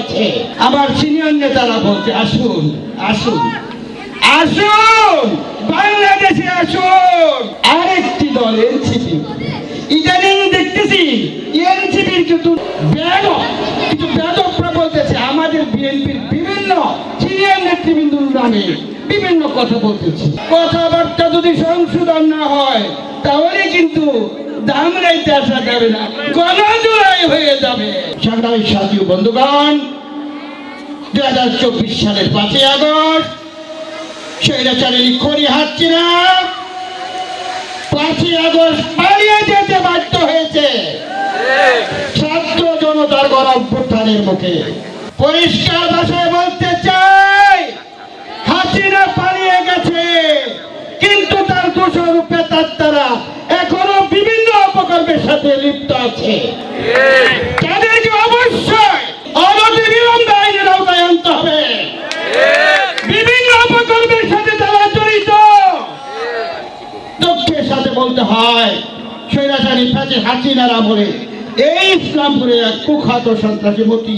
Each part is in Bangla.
আছে। আমার সিনিয়র নেতারা বলছে আসুন আসুন আসুন বাংলাদেশে আসুন। আরেকটি দল এনসিপি, ইদানিং দেখতেছি এনসিপির কিছু বেদকরা বলতেছে আমাদের বিএনপির বিভিন্ন সিনিয়র নেতৃবৃন্দর নামে বিভিন্ন কথা বলতেছে। কথাবার্তা যদি সংশোধন না হয় তাহলে কিন্তু ধামরাইতে আসা যাবে না, গণজোড়াই হয়ে যাবে। সংগ্রামী সাথী ও বন্ধুগণ, 2024 সালের 5ই আগস্ট স্বৈরাচারী খড়ি হাসিনা 5ই আগস্ট পালিয়ে যেতে বাধ্য হয়েছে ছাত্র জনতার গণ অভ্যুত্থানের মুখে। পরিষ্কার ভাষায় বলতে চাই, হাসিনা পালিয়ে গেছে, কিন্তু তার দোষর প্রেতাত্মারা এখনো বিভিন্ন অপকর্মের সাথে লিপ্ত আছে। তাদেরকে অবশ্যই অনতিবিলম্বে আইনের আওতায় আনতে হবে। বিভিন্ন অপকর্মের সাথে তারা জড়িত। দুঃখের সাথে বলতে হয়, স্বৈরাচারী হাসিনার আমলে এই ইসলামপুরে এক কুখ্যাত সন্ত্রাসী মতি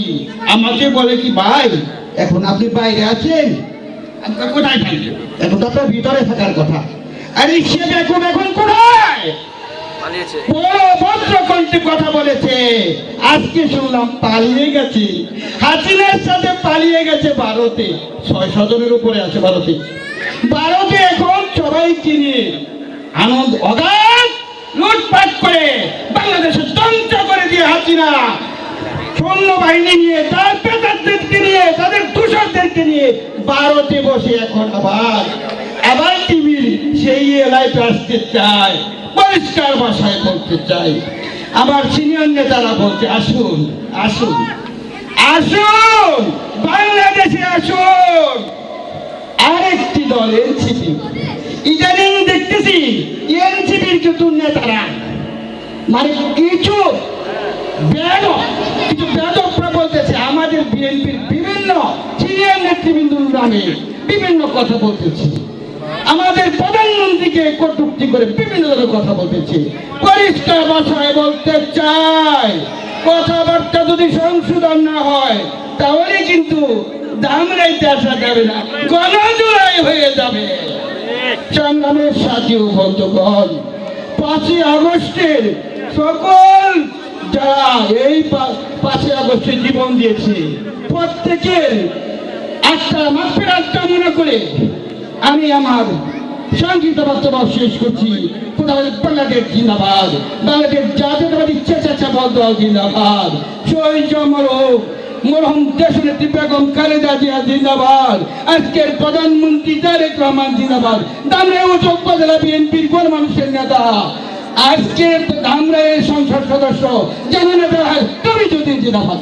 আমাকে বলে কি ভাই এখন আপনি বাইরে আছেন, কোথায় থাকবেন? এখন তো আপনার ভিতরে থাকার কথা। আর সে এখন কোথায়? বড় ভদ্র কণ্ঠে কথা বলেছে। আজকে শুনলাম পালিয়ে গেছে, হাসিনার সাথে পালিয়ে গেছে ভারতে। 600 জনের উপরে আছে ভারতে। ভারতে এখন সবাইকে নিয়ে আনন্দ অগাধ লুটপাট করে বাংলাদেশে ধ্বংস করে দিয়ে হাসিনা সৈন্যবাহিনী নিয়ে তার পেতারদেরকে নিয়ে তাদের দূষরদেরকে নিয়ে ভারতে বসে এখন আবার টিভির সেই লাইফে আসতে চায়। পরিষ্কার ভাষায় বলতে চাই, আমার সিনিয়র নেতারা বলছে আসুন আসুন আসুন বাংলাদেশে আসুন। আরেকটি দল এনসিপি, ইদানিং দেখতেছি এনসিপির কিছু নেতারা মানে কিছু বেদকরা বলতেছে আমাদের বিএনপির বিভিন্ন সিনিয়র নেতৃবৃন্দর নামে বিভিন্ন কথা বলতেছে। আমাদের প্রধানমন্ত্রীকে কটূক্তি করে বিভিন্ন ধরনের কথা বলতেছে। পরিষ্কার ভাষায় বলতে চাই, কথাবার্তা যদি সংশোধন না হয় তাহলে কিন্তু ধামরাইতে আসা যাবে না, গণজোড়াই হয়ে যাবে। সংগ্রামের সাথী ও বন্ধুগণ, 5ই আগস্টের সকল যারা এই 5ই আগস্টে জীবন দিয়েছে প্রত্যেকের একটা মাগফিরাত কামনা করে আমি আমার সংক্ষিপ্ত বক্তব্য শেষ করছি। বাংলাদেশ জিন্দাবাদ, বাংলাদেশ জাতীয়তাবাদী চেঁচাচাবাদ দল জিন্দাবাদ, শহীদ মরহুম দেশনেত্রী বেগম খালেদা জিয়া জিন্দাবাদ, আজকের প্রধানমন্ত্রী তারেক রহমান জিন্দাবাদ, ধামরাই উপজেলা বিএনপির গণমানুষের নেতা, আজকের ধামরাইয়ের সংসদ সদস্য জননেতা কবি জ্যোতি জিন্দাবাদ।